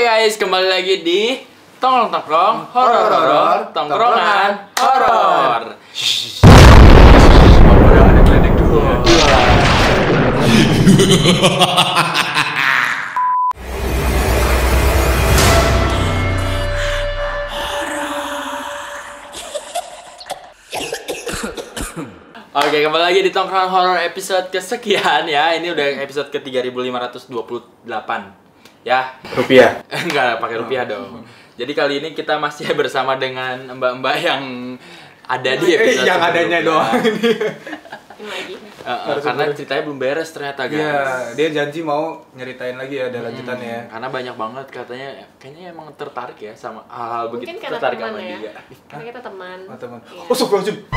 guys, kembali lagi di Tongkrong Horor Tongkrongan Horor. Udah ada geledek dulu. Oke, kembali lagi di Tongkrongan Horor episode kesekian ya. Ini udah episode ke 3528 ya. Rupiah. Enggak pakai rupiah dong. Jadi kali ini kita masih bersama dengan mbak-mbak yang ada di episode yang adanya doang. Lagi. Karena ceritanya belum beres ternyata guys. Iya, dia janji mau nyeritain lagi ya, ada lanjutannya. Karena banyak banget katanya, kayaknya emang tertarik ya sama hal-hal begitu. Mungkin karena Tertarik teman sama ya. dia. Karena kita teman. Oh, teman. Iya. Oh, astagfirullahaladzim.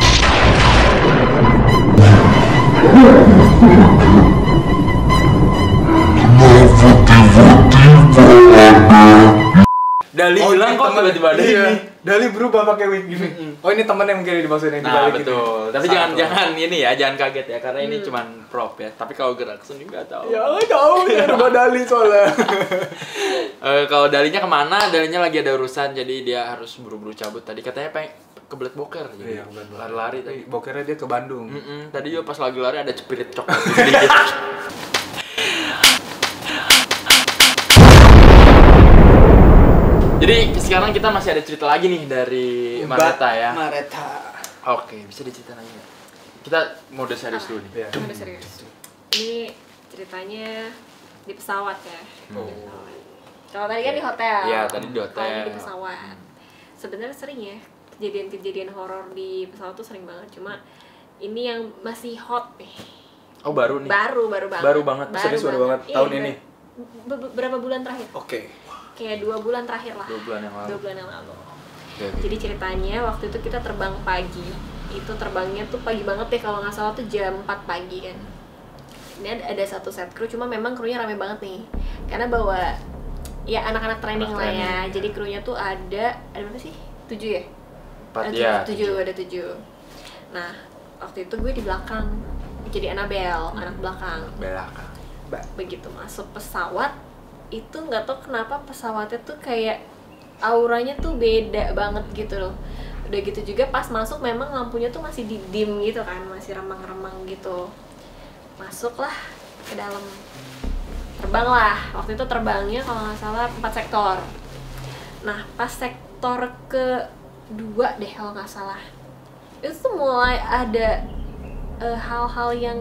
Dali hilang kok temen. tiba-tiba ada Iya. ini. Dali berubah pakai wig gini. Oh, ini teman yang mungkin dimaksudin yang Nah dibalik gitu. betul, tapi Satu. jangan ini ya, jangan kaget ya, karena ini cuman prop ya. Tapi kalau gerak seni nggak tahu. Ya nggak tahu, ya rubah Dali soalnya. Kalau Dalinya kemana? Dalinya lagi ada urusan, jadi dia harus buru-buru cabut. Tadi katanya pengen kebelet boker, jadi Iya, kebelet boker. lari-lari tadi. Bokernya dia ke Bandung. Tadi juga pas lagi lari ada cepirit coklat sedikit. Jadi sekarang kita masih ada cerita lagi nih dari Mareta ya. Mareta. Oke, bisa diceritain lagi nggak? Kita mode serius dulu nih. Iya. Udah serius. Ini ceritanya di pesawat ya. Oh. Di pesawat. Kalau tadi kan di hotel. Iya, tadi di hotel. Kalau ini di pesawat. Sebenarnya sering ya kejadian-kejadian horor di pesawat tuh sering banget. Cuma ini yang masih hot nih. Oh baru nih. Baru banget. Baru banget. Serius baru banget. Iya, Tahun ini? Berapa bulan terakhir? Oke. Kayak 2 bulan terakhir lah. 2 bulan yang lalu. 2 bulan yang lalu. Oke. Jadi ceritanya waktu itu kita terbang pagi. Itu terbangnya tuh pagi banget deh, kalau nggak salah tuh jam 4 pagi kan. Ini ada satu set kru, cuma memang krunya rame banget nih. Karena bawa ya anak-anak training lah ya. Jadi krunya tuh ada berapa sih? 7 ya? 4 ya. 7, ada 7. Nah, waktu itu gue di belakang. Jadi Annabelle, anak belakang. Belakang. Begitu masuk pesawat, itu nggak tahu kenapa pesawatnya tuh kayak auranya tuh beda banget gitu loh. Udah gitu juga pas masuk memang lampunya tuh masih di dim gitu kan, masih remang-remang gitu. Masuklah ke dalam, terbang lah. Waktu itu terbangnya kalau nggak salah 4 sektor. Nah pas sektor kedua deh kalau nggak salah, itu tuh mulai ada hal-hal yang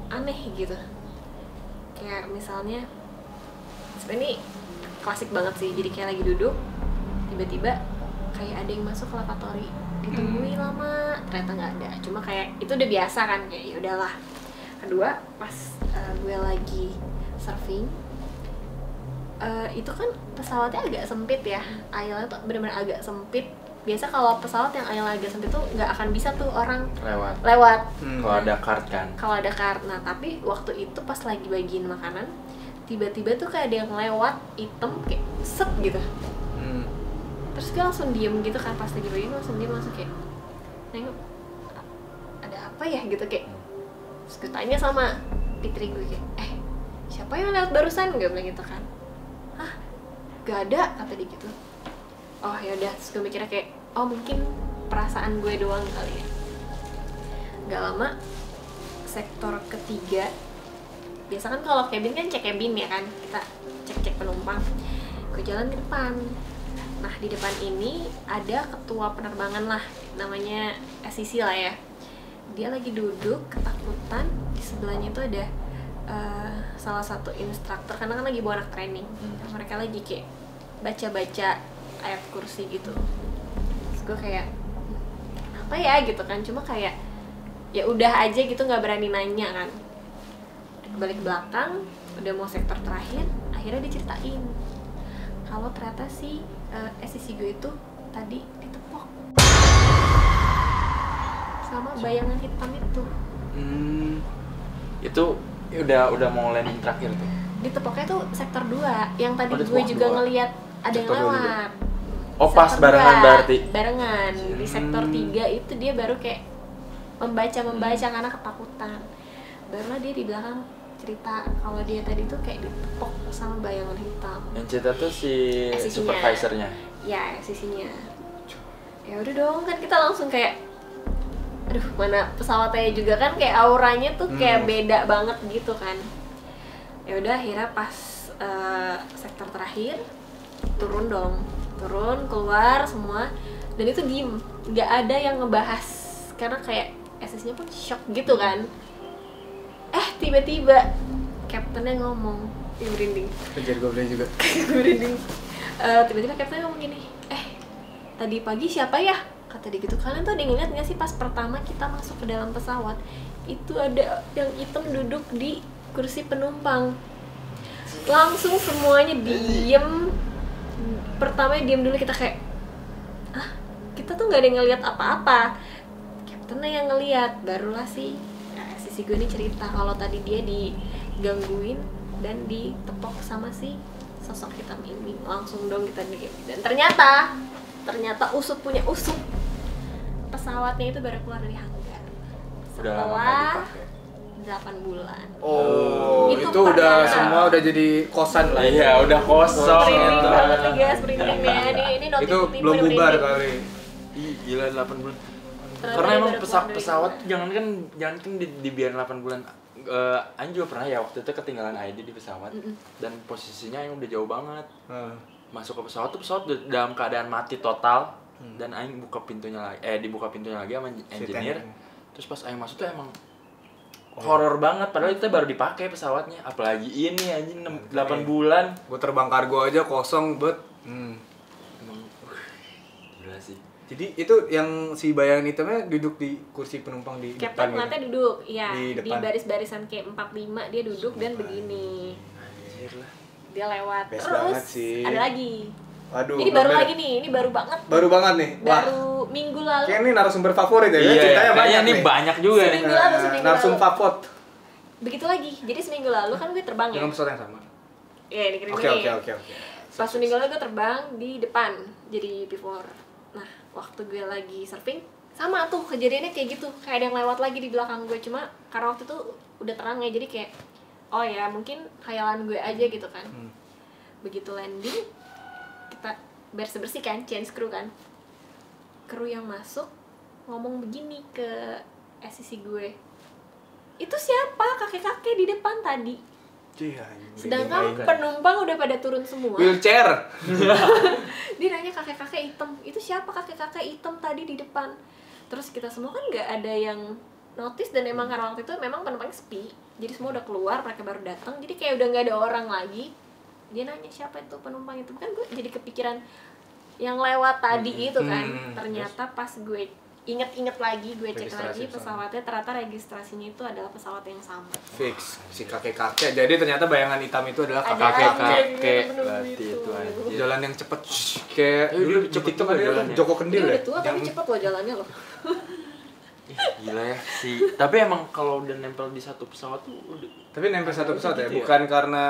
aneh gitu. Kayak misalnya, sebenarnya ini klasik banget sih. Jadi kayak lagi duduk, tiba-tiba kayak ada yang masuk ke lavatory, ditungguin lama, ternyata nggak ada. Cuma kayak itu udah biasa kan, kayak ya udahlah. Kedua, pas gue lagi surfing, itu kan pesawatnya agak sempit ya, aisle-nya tuh benar-benar agak sempit. Biasa kalau pesawat yang aisle agak sempit tuh nggak akan bisa tuh orang lewat. Kalau ada card kan. Kalau ada karena, tapi waktu itu pas lagi bagiin makanan, tiba-tiba tuh kayak ada yang lewat hitam kayak set gitu. Terus gue langsung diem gitu kan, pas lagi bagiin langsung diem, langsung kayak nengok, ada apa ya gitu kayak. Terus gue tanya sama Fitri gue kayak, siapa yang lewat barusan? Gue bilang gitu kan. Hah, gak ada, kata dia gitu. Oh yaudah, terus gue mikirnya kayak, oh mungkin perasaan gue doang kali ya. Gak lama, sektor ketiga, biasa kan kalau cabin kan cek cabin ya kan, kita cek-cek penumpang. Gue jalan ke depan. Nah di depan ini ada ketua penerbangan lah, namanya SCC lah ya. Dia lagi duduk ketakutan, di sebelahnya itu ada salah satu instruktur, karena kan lagi bawa anak training. Mereka lagi kayak baca-baca ayat kursi gitu. Terus gue kayak apa ya gitu kan, cuma kayak ya udah aja gitu, nggak berani nanya kan. Balik ke belakang, udah mau sektor terakhir, akhirnya diceritain kalau ternyata si SCC gue itu tadi ditepok sama bayangan hitam itu. Itu udah mau landing terakhir tuh. Ditepoknya tuh sektor 2, yang tadi Oh, gue juga dua. ngeliat ada yang Sektor dua lewat. Oh pas Sektor barengan 2, berarti. barengan. Di sektor 3 itu dia baru kayak membaca karena ketakutan. Barulah dia di belakang cerita kalau dia tadi tuh kayak ditepok sama bayangan hitam. Yang cerita tuh si Sisinya. supervisornya. Ya, sisinya. Ya udah dong, kan kita langsung kayak aduh, mana pesawatnya juga kan kayak auranya tuh kayak beda banget gitu kan. Ya udah akhirnya pas sektor terakhir turun keluar semua dan itu diem, nggak ada yang ngebahas karena kayak SS-nya pun shock gitu kan. Tiba-tiba kaptennya ngomong, merinding. Kejar gue beli juga. Merinding. Tiba-tiba kaptennya ngomong gini, tadi pagi siapa ya? Kata dia gitu. Kalian tuh ada yang ngeliat nggak sih pas pertama kita masuk ke dalam pesawat itu ada yang hitam duduk di kursi penumpang. Langsung semuanya diem. Pertamanya diem dulu, kita kayak kita tuh nggak ada yang ngeliat apa-apa. Kaptennya yang ngeliat, barulah sisi gue ini cerita kalau tadi dia digangguin dan ditepok sama si sosok hitam ini. Langsung dong kita diem. Dan ternyata usut punya usut, pesawatnya itu baru keluar dari hanggar setelah 8 bulan. Oh, itu pernah. udah semua udah jadi kosan lah. Iya, udah kosong. Merinding gitu. banget nih guys, merindingnya. Ini notif Itu tipe belum bubar merinding. kali. Ih, gila 8 bulan. Ternyata Karena dia emang baru keluar dari pesawat hanggar. jangan kan dibiarin 8 bulan. Aing juga pernah ya waktu itu ketinggalan ID di pesawat dan posisinya yang udah jauh banget. Masuk ke pesawat tuh pesawat udah dalam keadaan mati total dan Aing buka pintunya lagi dibuka pintunya lagi sama engineer. Terus pas Aing masuk tuh emang horor banget, padahal itu baru dipakai pesawatnya, apalagi ini anjing 8 bulan. Gue terbang kargo aja kosong bet. Emang gila sih. Jadi itu yang si bayangan hitamnya duduk di kursi penumpang di Kapten depan ngeliatnya gitu. duduk, iya, Di di depan. baris-barisan kayak 4-5 dia duduk dan begini. Anjir lah. Dia lewat. Best Terus banget sih. ada lagi. Waduh. Ini baru bener. lagi nih, ini baru banget. Baru banget nih. Wah. Baru minggu lalu. Kayak ini narasumber favorit ya. Iya, Ceritanya kayaknya banyak ini nih. banyak juga nih. Seminggu lalu, seminggu Narsum lalu. favorit. Begitu lagi. Jadi seminggu lalu kan gue terbang ya. Dengan pesawat yang sama. Iya, dikirim Oke. ini. Pas seminggu lalu gue terbang di depan jadi before. Nah, waktu gue lagi surfing sama tuh kejadiannya kayak gitu. Kayak ada yang lewat lagi di belakang gue, cuma karena waktu itu udah terang ya, jadi kayak oh ya mungkin khayalan gue aja gitu kan. Begitu landing kita bersih-bersih kan, change crew kan. Kru yang masuk ngomong begini ke SCC gue. Itu siapa kakek-kakek di depan tadi? Sedangkan penumpang udah pada turun semua. Wheelchair. Dia nanya kakek-kakek hitam, itu siapa kakek-kakek hitam tadi di depan? Terus kita semua kan nggak ada yang notice, dan emang karena waktu itu memang penumpangnya sepi, jadi semua udah keluar, mereka baru datang, jadi kayak udah nggak ada orang lagi. Dia nanya siapa itu penumpang itu, kan gue jadi kepikiran yang lewat tadi itu kan. Ternyata pas gue inget-inget lagi, gue cek lagi pesawatnya, ternyata registrasinya itu adalah pesawat yang sama. Fix si kakek-kakek. Jadi ternyata bayangan hitam itu adalah Ada kakek-kakek anjing, berarti gitu. itu anjir. jalan yang cepet kayak Dia dulu udah di cepet TikTok juga ada jalannya. Joko Dia Kendil ya. udah tua tapi Yang- cepet loh jalannya loh. Ih, gila ya sih. Tapi emang kalau udah nempel di satu pesawat tuh udah Tapi nempel satu pesawat ya, Gitu ya? bukan karena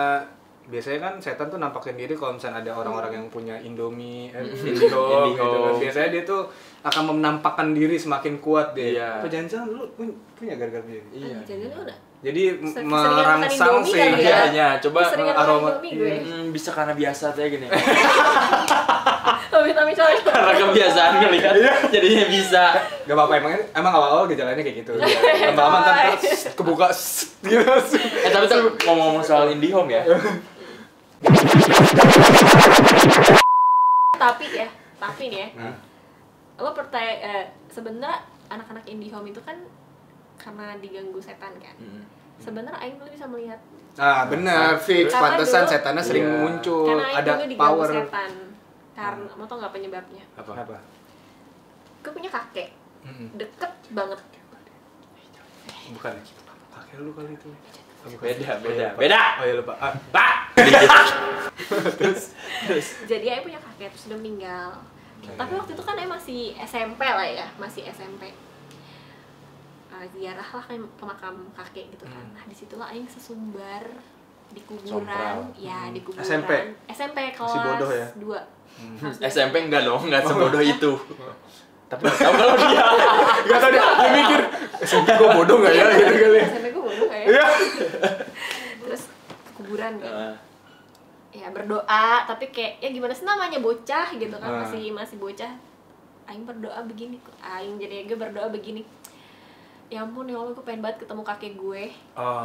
biasanya kan setan tuh nampakin diri kalau misalnya ada orang-orang yang punya Indomie, Indigo gitu kan. Biasanya dia tuh akan menampakkan diri semakin kuat deh. Iya. Apa jangan-jangan lu punya gara-gara begini? iya. Jangan udah. Jadi Keseringan merangsang makan Indomie sih kali ya. Kayaknya coba Keseringan makan aroma- Indomie gue. bisa karena biasa tuh ya gini. Tapi coba. Karena kebiasaan ngelihat jadinya bisa. Gak apa-apa, emang awal-awal gejalanya kayak gitu. Lama-lama ntar kebuka gitu. Tapi tuh ngomong-ngomong soal IndiHome ya. Tapi nih ya. Lo percaya sebenarnya anak-anak IndiHome itu kan karena diganggu setan kan. Sebenarnya Aing dulu bisa melihat. Nah bener, fix. Karena Pantesan dulu- setannya sering Iya. muncul. Karena Aing Ada dulu diganggu power. setan. Karena mau tau nggak penyebabnya? Apa? Gue punya kakek. Deket banget. Bukan. Kakek lu kali itu. Oh, bukan. Beda. Oh iya lupa. Jadi Aing punya kakek terus udah meninggal. Tapi waktu itu kan Aing masih SMP lah ya, masih SMP. Ziarah lah ke makam kakek gitu kan. Nah disitulah Aing sesumbar di kuburan, Sompral. ya di kuburan. SMP kelas Masih bodoh ya? 2. SMP enggak dong, enggak sebodoh itu. Tapi nggak tahu kalau dia. Gak tau dia mikir SMP gue bodoh gak ya gitu kali. SMP gue bodoh kayak. Iya. kuburan kan. Ya berdoa, tapi kayak ya gimana sih namanya bocah gitu kan, masih bocah. Aing berdoa begini, aing jadi gue berdoa begini. Ya ampun ya Allah, gue pengen banget ketemu kakek gue.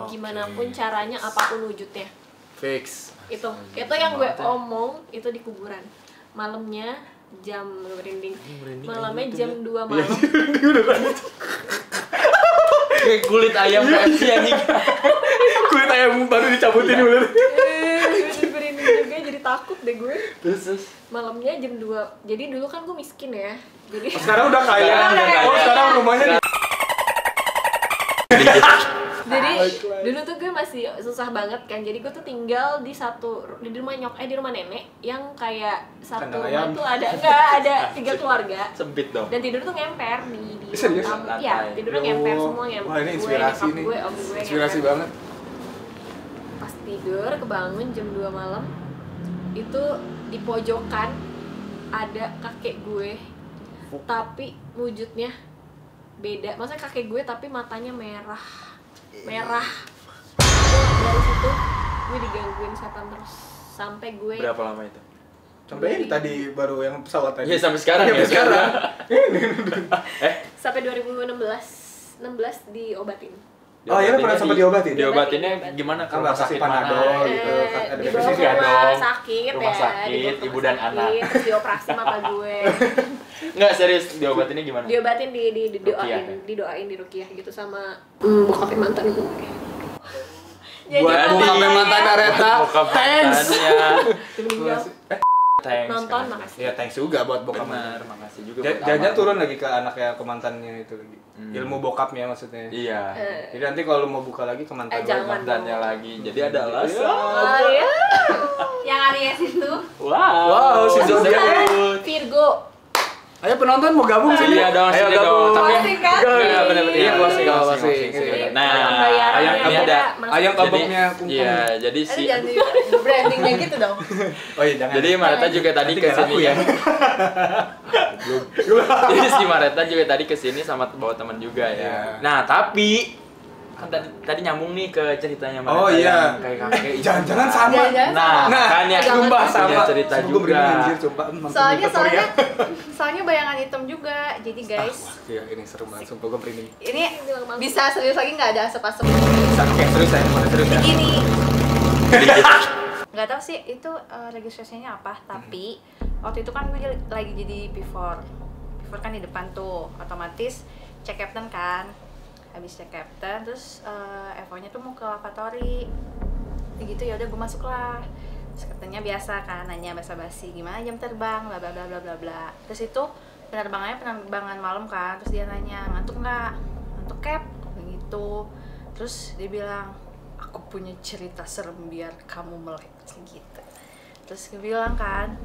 Gimana pun caranya, apapun wujudnya. Fix. Itu yang gue omong itu di kuburan. Malamnya jam merinding. Malamnya jam 2 malam. Kayak kulit ayam KFC anjing. Kulit ayam baru dicabutin ular. Merinding juga, jadi takut deh gue. Terus Malamnya jam 2. Jadi dulu kan gue miskin ya. Jadi Sekarang udah kaya. Sekarang rumahnya jadi dulu tuh gue masih susah banget kan, jadi gue tuh tinggal di rumah nenek yang kayak satu rumah tuh ada 3 keluarga, sempit dong, dan tidur tuh ngemper di serius? ya tidurnya ngemper semua, ngemper. Wah, ini inspirasi nih, inspirasi banget. Pas tidur kebangun jam 2 malam itu di pojokan ada kakek gue, tapi wujudnya beda, maksudnya kakek gue tapi matanya merah. Dari situ gue digangguin setan terus sampai gue. Berapa lama itu? Sampai tadi baru yang pesawat tadi. Iya, sampai sekarang ya. Sekarang. Sampai 2016 diobatin. Oh iya, pernah sempat diobatin? Diobatinnya gimana? Ke rumah sakit Panadol gitu. Dibawa ke rumah sakit rumah sakit, ibu dan anak. Terus dioperasi mata gue. Enggak, serius, diobatinnya gimana? Diobatin didoain di ruqyah gitu sama bokapnya mantan gue. Buat bokapnya mantan Areta. Thanks. Thanks. Nonton makasih. Ya thanks juga buat bokap. Benar, makasih juga. Jangan turun lagi ke anaknya, ke mantannya itu lagi. Ilmu bokapnya maksudnya. Iya. Jadi nanti kalau mau buka lagi ke mantannya lagi. Jadi ada alasan. Oh iya. Yang Aries itu. Wow, si Virgo. Ayo penonton mau gabung sih? Iya dong, ayo gabung. Tapi kan. Enggak benar-benar. Iya, closing. Nah, ini ada ayam kaboknya kumpul. Iya, jadi si brandingnya gitu dong. Oh iya, jangan. Jadi Mareta juga tadi ke sini ya. Jadi si Mareta juga tadi ke sini sama bawa teman juga ya. Nah, tapi kan tadi nyambung nih ke ceritanya Mareta. Oh iya. Kayak kakek. Jangan sama. Nah, kan ya sumpah sama cerita juga. Soalnya bayangan hitam juga. Jadi guys, iya ini seru banget, sumpah gue merinding. ini bisa serius lagi, nggak ada asap-asap. Serius saya, mana serius ya? Begini. Nggak tahu sih itu registrasinya apa, tapi waktu itu kan gue lagi jadi before kan di depan tuh, otomatis cek captain kan. Habis cek captain, terus Evo-nya tuh mau ke lavatory. Gitu ya udah gue masuk lah. Terus katanya biasa kan nanya basa-basi gimana jam terbang bla bla bla bla bla bla. Terus itu penerbangan malam kan. Terus dia nanya ngantuk nggak? Ngantuk cap begitu. Terus dia bilang aku punya cerita serem biar kamu melek gitu. Terus gue bilang kan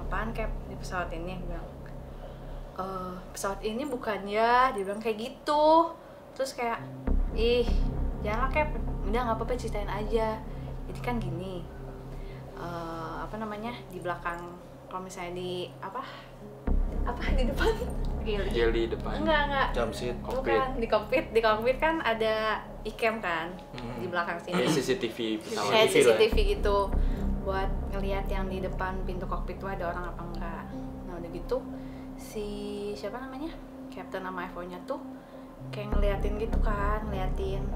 apaan cap di pesawat ini? Gue bilang pesawat ini bukan ya, dia bilang kayak gitu. Terus kayak janganlah cap, udah nggak apa-apa ceritain aja. Jadi kan gini, di belakang, kalau misalnya di apa di depan di depan enggak jumpseat bukan di kokpit kan ada iCam kan di belakang sini, CCTV pesawat, kayak CCTV gitu buat ngelihat yang di depan pintu kokpit tuh ada orang apa enggak. Nah udah gitu si siapa namanya Captain sama Evo-nya tuh kayak ngeliatin gitu kan, ngeliatin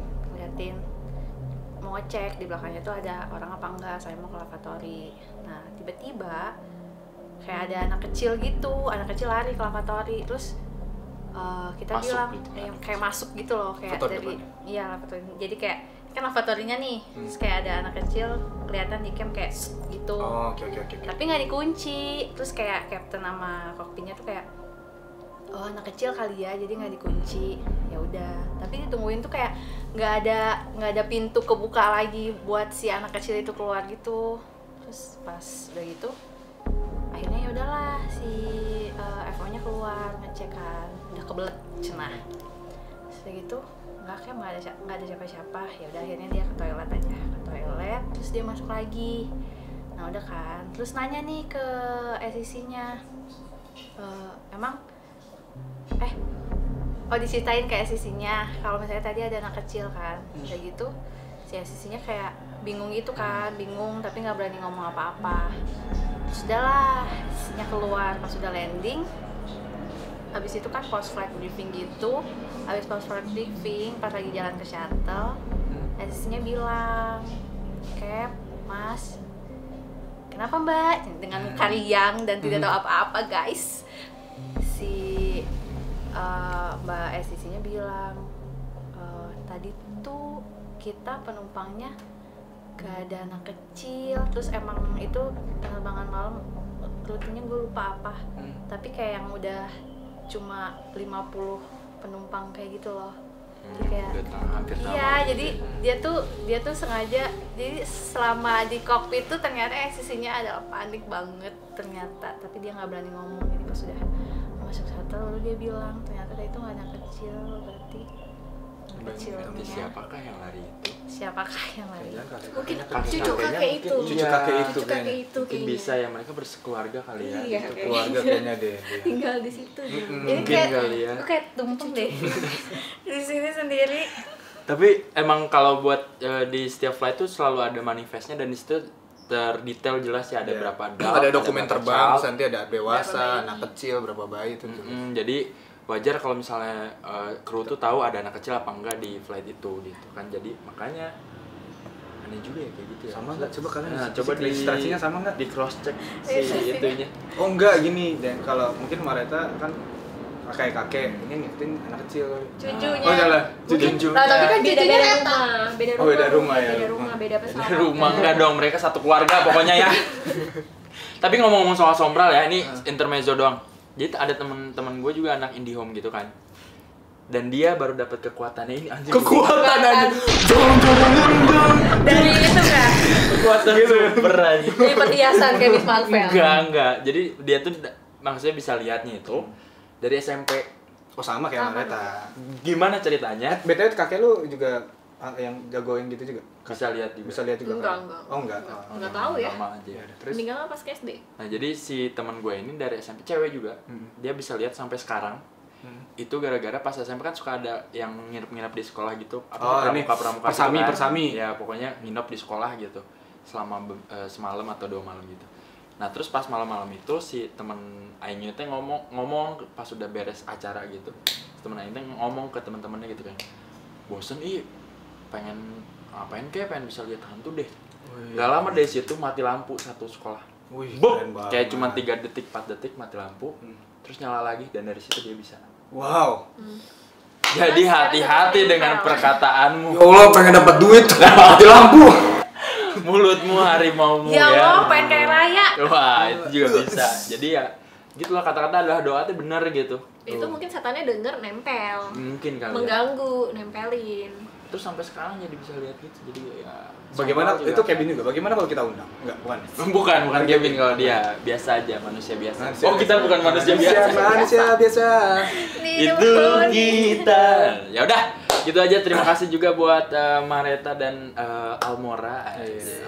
mau ngecek di belakangnya tuh ada orang apa enggak, saya mau ke lavatory. Nah tiba-tiba kayak ada anak kecil gitu, anak kecil lari ke lavatory, terus kita masuk bilang gitu, kayak masuk gitu loh, kayak dari lavatory. Jadi kayak kan lavatorynya nih, terus kayak ada anak kecil kelihatan di cam kayak gitu. Okay. Tapi nggak dikunci. Terus kayak captain sama kokpitnya tuh kayak anak kecil kali ya, jadi nggak dikunci. Ya udah, tapi ditungguin tuh kayak nggak ada pintu kebuka lagi buat si anak kecil itu keluar gitu. Terus pas udah gitu akhirnya ya udahlah si Evo-nya keluar ngecek kan, udah kebelet cenah. Terus udah gitu nggak ada siapa-siapa. Ya udah akhirnya dia ke toilet, terus dia masuk lagi. Nah udah kan, terus nanya nih ke SCC-nya, emang diceritain ke SCC-nya kalau misalnya tadi ada anak kecil kan. Udah gitu si asisinya kayak bingung gitu kan, bingung tapi nggak berani ngomong apa-apa. Sudahlah, asisinya keluar pas sudah landing. Habis itu kan post flight briefing gitu. Habis post flight briefing pas lagi jalan ke shuttle, asisinya bilang, "Cap, Mas, kenapa Mbak?" Dengan muka riang dan tidak tahu apa-apa guys. Si Mbak asisinya bilang, tadi tuh kita penumpangnya gak ada anak kecil, terus emang itu penerbangan malam, rutenya gue lupa apa, tapi kayak yang udah cuma 50 penumpang kayak gitu loh. Jadi kayak iya, jadi dia tuh sengaja, jadi selama di kokpit tuh ternyata sisinya adalah panik banget ternyata, tapi dia nggak berani ngomong. Jadi pas sudah masuk shuttle lalu dia bilang ternyata dia itu nggak anak kecil, berarti kecilnya siapakah yang lari itu? Siapakah yang lari? Mungkin cucu kakek itu. Cucu kakek itu Kakek kayaknya. itu Mungkin bisa ya, mereka bersekeluarga kali ya. Iya, Itu keluarga kayaknya deh. tinggal di situ. Jadi Mungkin kayak kali ya. gue kayak tumpeng deh di sini sendiri. Tapi emang kalau buat di setiap flight tuh selalu ada manifestnya, dan di situ terdetail jelas ya, ada berapa ada dokumen berapa terbang, child. terus nanti ada dewasa, Berapa bayi. anak kecil, berapa bayi itu. Jadi wajar kalau misalnya kru tuh tahu ada anak kecil apa enggak di flight itu gitu kan. Jadi makanya aneh juga ya kayak gitu ya. Sama nggak? Coba kalian coba di registrasinya sama nggak? di cross check Registrasinya. si itunya. Oh enggak, gini dan kalau mungkin Mareta kan kakek ini nyetin anak kecil. Cucunya. Oh salah, Mungkin, cucu. nah, tapi kan beda Cucunya rumah, beda Oh, beda rumah ya. beda rumah, beda pesawat. Rumah enggak dong, mereka satu keluarga pokoknya ya. Tapi ngomong-ngomong soal sombral ya, ini intermezzo doang. Jadi ada temen-temen gue juga anak IndiHome gitu kan. Dan dia baru dapat kekuatannya ini, anjing. Kekuatan aja. Dari itu kan, Kekuatan super aja. dari perhiasan kayak Miss Marvel. Enggak. Jadi dia tuh maksudnya bisa lihatnya itu dari SMP. Oh sama kayak Mareta. Gimana ceritanya? BTW kakek lu juga yang jagoin gitu juga? Bisa lihat juga. Bisa lihat juga Enggak, kan? enggak. Oh enggak. Enggak tahu ya. Sama aja. Terus Meninggalnya pas ke SD. Nah, jadi si teman gue ini dari SMP, cewek juga. Dia bisa lihat sampai sekarang. Itu gara-gara pas SMP kan suka ada yang nginep-nginep di sekolah gitu. Oh, ini pramuka persami, gitu kan. persami. Ya, pokoknya nginep di sekolah gitu. Selama semalam atau 2 malam gitu. Nah, terus pas malam-malam itu si temen Ainyu teh ngomong pas udah beres acara gitu. Temen Ainyu teh ngomong ke teman-temannya gitu kan. Bosen pengen ngapain kayak pengen bisa lihat hantu deh. Gak lama dari situ mati lampu satu sekolah. Wih, Buk! keren banget. Kayak cuma 3 detik, 4 detik mati lampu. Terus nyala lagi dan dari situ dia bisa. Wow. Jadi hati-hati dengan perkataanmu. Ya Allah, pengen dapat duit. Mati lampu. Mulutmu harimaumu Ya ya. Allah, pengen kayak Raya. Wah, itu juga bisa. Jadi ya gitu loh, kata-kata adalah doa itu bener gitu. Itu mungkin setannya denger nempel. Mungkin kali ya. Mengganggu, nempelin. Terus sampai sekarang jadi bisa lihat gitu. Jadi ya Bagaimana sombral itu juga. Kevin juga? Bagaimana kalau kita undang? Enggak, bukan. Bukan Kevin kalau dia biasa aja, manusia biasa. Manusia Oh, kita biasa. bukan manusia biasa. Manusia biasa. Itu kita. Ya udah, gitu aja. Terima kasih juga buat Mareta dan Almora.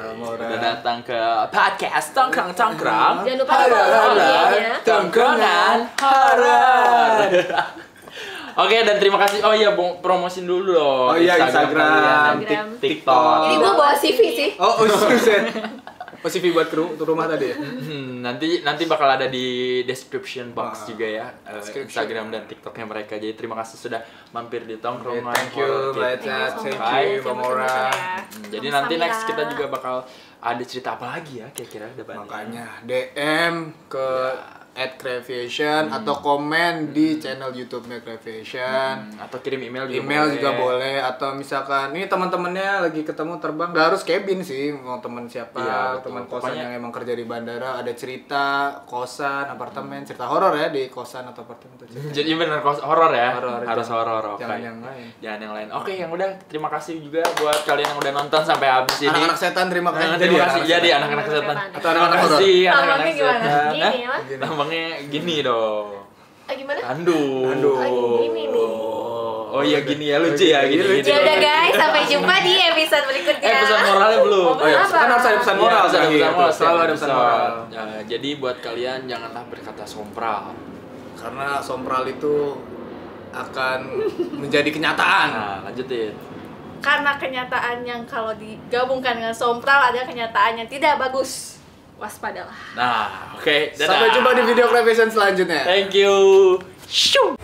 Almora. Udah datang ke podcast Tongkrong. Jangan lupa follow IG-nya. Tongkrongan horor. Oke, dan terima kasih. Oh iya, promosin dulu dong. Oh iya, Instagram, kalian dan TikTok. Ini gue bawa CV sih. Oh, set. Oh, CV buat rumah tadi ya? Nanti bakal ada di description box Wah. juga ya, Description. Instagram dan TikToknya mereka. Jadi terima kasih sudah mampir di Tongkrongan. Thank you, Horor Mbak Cat. Tip. Thank you, Mbak Mora. Jadi nanti next kita juga bakal ada cerita apa lagi ya kira-kira depannya. Makanya DM ke @creviation atau komen di channel YouTube-nya Creviation. Atau kirim email juga Email boleh. juga boleh, atau misalkan ini teman-temannya lagi ketemu terbang, gak harus cabin sih, mau teman siapa, Iya, betul. teman kosan Pokoknya- yang emang kerja di bandara, ada cerita kosan, apartemen, cerita horor ya di kosan atau apartemen tuh. Jadi bener horor ya. Horor, Harus jangan- horor. Oke. jangan yang lain. Jangan yang lain. Oke, yang udah terima kasih juga buat kalian yang udah nonton sampai habis ini. Anak-anak setan terima kasih. Terima kasih. anak-anak Jadi setan. anak-anak setan. Atau anak-anak Terima horor. kasih anak-anak Tampangnya gimana? setan. Gini Hah? ya? Tampangnya gini dong. Gimana? Andu. Gini nih. Oh iya gini ya, lucu ya gini. lucu. Ya udah guys, sampai jumpa di episode berikutnya. Pesan moralnya belum. Oh, iya. apa? Kan harus ada pesan moral. Iya, harus ada terakhir. pesan moral. Selalu ada pesan moral. Jadi buat kalian janganlah berkata sompral. Karena sompral itu akan menjadi kenyataan. Nah, lanjutin. karena kenyataan yang kalau digabungkan dengan sompral ada kenyataan yang tidak bagus. Waspadalah. Nah, oke. Sampai jumpa di video Clevision selanjutnya. Thank you. Shoo.